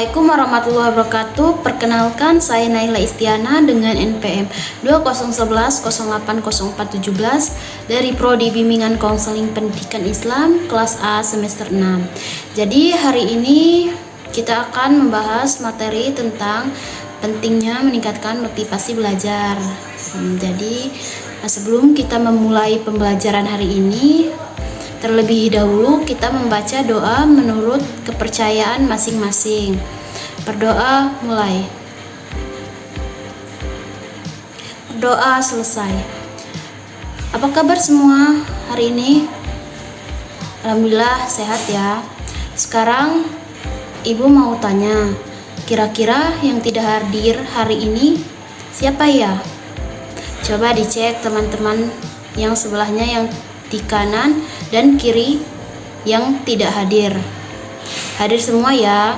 Assalamualaikum warahmatullahi wabarakatuh. Perkenalkan, saya Naila Istiana dengan NPM 2011-080417 dari Prodi Bimbingan Konseling Pendidikan Islam kelas A semester 6. Jadi hari ini kita akan membahas materi tentang pentingnya meningkatkan motivasi belajar. Jadi sebelum kita memulai pembelajaran hari ini, terlebih dahulu kita membaca doa menurut kepercayaan masing-masing. Berdoa mulai. Berdoa selesai. Apa kabar semua hari ini? Alhamdulillah sehat ya. Sekarang Ibu mau tanya, kira-kira yang tidak hadir hari ini siapa ya? Coba dicek teman-teman yang sebelahnya, yang di kanan dan kiri yang tidak hadir. Hadir semua ya?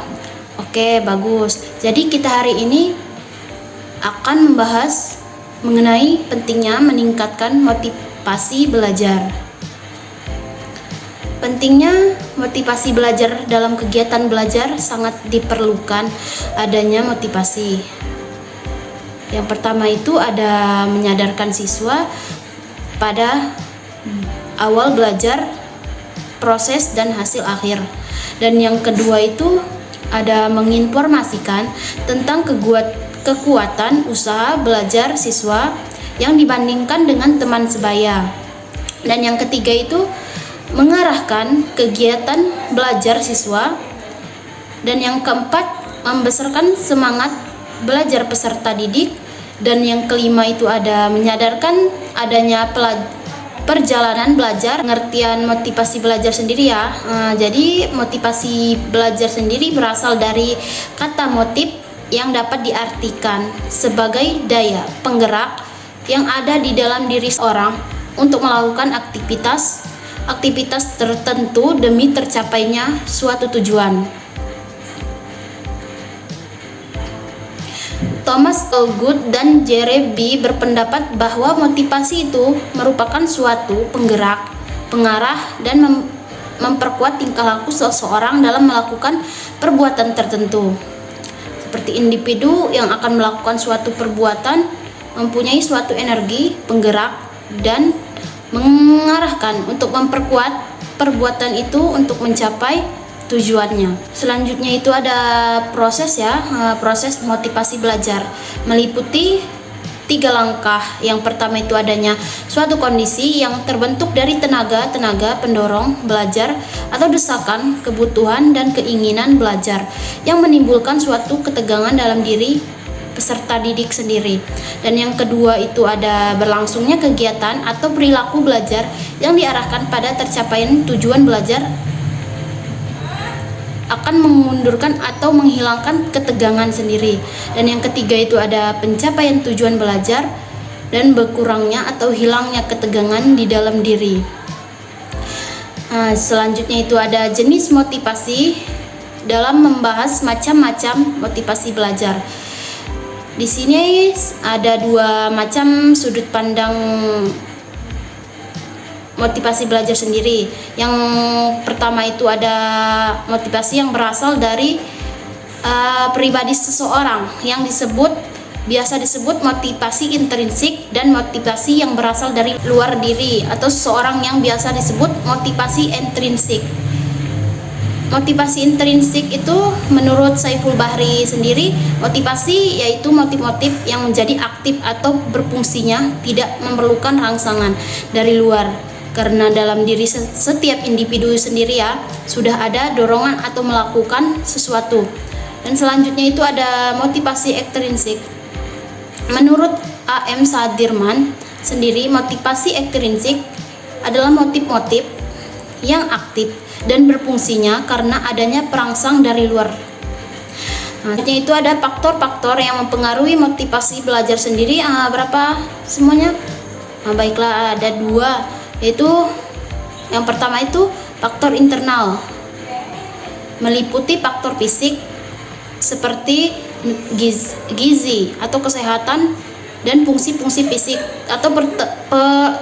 Oke, bagus. Jadi kita hari ini akan membahas mengenai pentingnya meningkatkan motivasi belajar. Pentingnya motivasi belajar dalam kegiatan belajar sangat diperlukan adanya motivasi. Yang pertama itu ada menyadarkan siswa pada awal belajar, proses dan hasil akhir. Dan yang kedua itu ada menginformasikan tentang kekuatan usaha belajar siswa yang dibandingkan dengan teman sebaya. Dan yang ketiga itu mengarahkan kegiatan belajar siswa. Dan yang keempat membesarkan semangat belajar peserta didik. Dan yang kelima itu ada menyadarkan adanya perjalanan belajar, pengertian motivasi belajar sendiri ya. Jadi motivasi belajar sendiri berasal dari kata motif yang dapat diartikan sebagai daya penggerak yang ada di dalam diri seorang untuk melakukan aktivitas tertentu demi tercapainya suatu tujuan. Thomas Algood dan Jeremy berpendapat bahwa motivasi itu merupakan suatu penggerak, pengarah, dan memperkuat tingkah laku seseorang dalam melakukan perbuatan tertentu. Seperti individu yang akan melakukan suatu perbuatan mempunyai suatu energi, penggerak, dan mengarahkan untuk memperkuat perbuatan itu untuk mencapai tujuannya. Selanjutnya itu ada proses ya, proses motivasi belajar meliputi 3 langkah. Yang pertama itu adanya suatu kondisi yang terbentuk dari tenaga pendorong belajar atau desakan, kebutuhan dan keinginan belajar yang menimbulkan suatu ketegangan dalam diri peserta didik sendiri. Dan yang kedua itu ada berlangsungnya kegiatan atau perilaku belajar yang diarahkan pada tercapaian tujuan belajar akan mengundurkan atau menghilangkan ketegangan sendiri. Dan yang ketiga itu ada pencapaian tujuan belajar dan berkurangnya atau hilangnya ketegangan di dalam diri. Selanjutnya itu ada jenis motivasi dalam membahas macam-macam motivasi belajar. Di sini ada 2 macam sudut pandang motivasi belajar sendiri. Yang pertama itu ada motivasi yang berasal dari pribadi seseorang yang biasa disebut motivasi intrinsik, dan motivasi yang berasal dari luar diri atau seseorang yang biasa disebut motivasi intrinsik. Motivasi intrinsik itu menurut Saiful Bahri sendiri, motivasi yaitu motif-motif yang menjadi aktif atau berfungsinya tidak memerlukan rangsangan dari luar, karena dalam diri setiap individu sendiri ya sudah ada dorongan atau melakukan sesuatu. Dan selanjutnya itu ada motivasi ekstrinsik. Menurut A.M. Sadirman sendiri, motivasi ekstrinsik adalah motif-motif yang aktif dan berfungsinya karena adanya perangsang dari luar. Selanjutnya itu ada faktor-faktor yang mempengaruhi motivasi belajar sendiri. Berapa semuanya? Baiklah, ada 2. Yaitu yang pertama itu faktor internal, meliputi faktor fisik seperti gizi atau kesehatan dan fungsi-fungsi fisik atau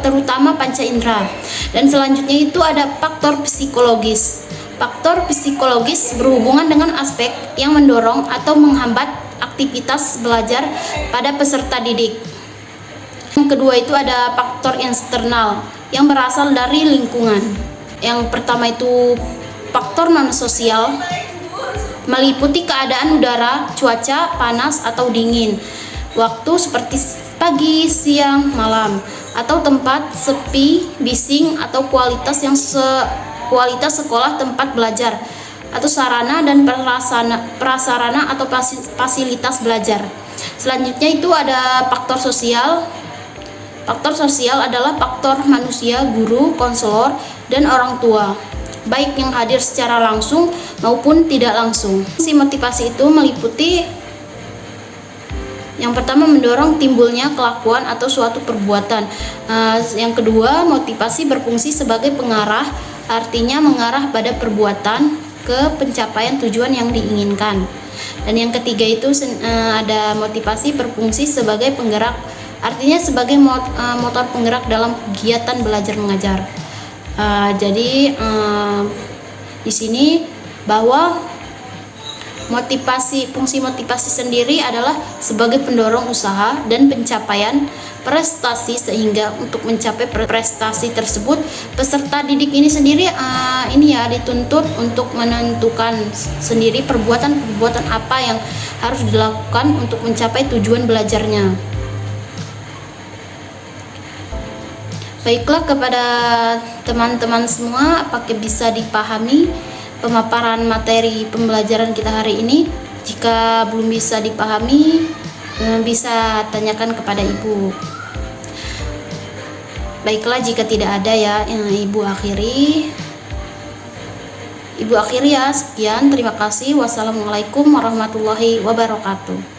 terutama panca indera. Dan selanjutnya itu ada faktor psikologis. Faktor psikologis berhubungan dengan aspek yang mendorong atau menghambat aktivitas belajar pada peserta didik. Yang kedua itu ada faktor eksternal yang berasal dari lingkungan. Yang pertama itu faktor non-sosial, meliputi keadaan udara, cuaca, panas atau dingin, waktu seperti pagi, siang, malam, atau tempat sepi, bising, atau kualitas sekolah tempat belajar, atau sarana dan prasarana atau fasilitas belajar. Selanjutnya itu ada faktor sosial. Faktor sosial adalah faktor manusia, guru, konselor, dan orang tua, baik yang hadir secara langsung maupun tidak langsung. Si motivasi itu meliputi yang pertama mendorong timbulnya kelakuan atau suatu perbuatan. Yang kedua, motivasi berfungsi sebagai pengarah, artinya mengarah pada perbuatan ke pencapaian tujuan yang diinginkan. Dan yang ketiga itu ada motivasi berfungsi sebagai penggerak, artinya sebagai motor penggerak dalam kegiatan belajar mengajar. Jadi di sini bahwa fungsi motivasi sendiri adalah sebagai pendorong usaha dan pencapaian prestasi, sehingga untuk mencapai prestasi tersebut peserta didik ini sendiri dituntut untuk menentukan sendiri perbuatan apa yang harus dilakukan untuk mencapai tujuan belajarnya. Baiklah, kepada teman-teman semua, apakah bisa dipahami pemaparan materi pembelajaran kita hari ini? Jika belum bisa dipahami, bisa tanyakan kepada Ibu. Baiklah, jika tidak ada ya, Ibu akhiri ya. Sekian, terima kasih. Wassalamualaikum warahmatullahi wabarakatuh.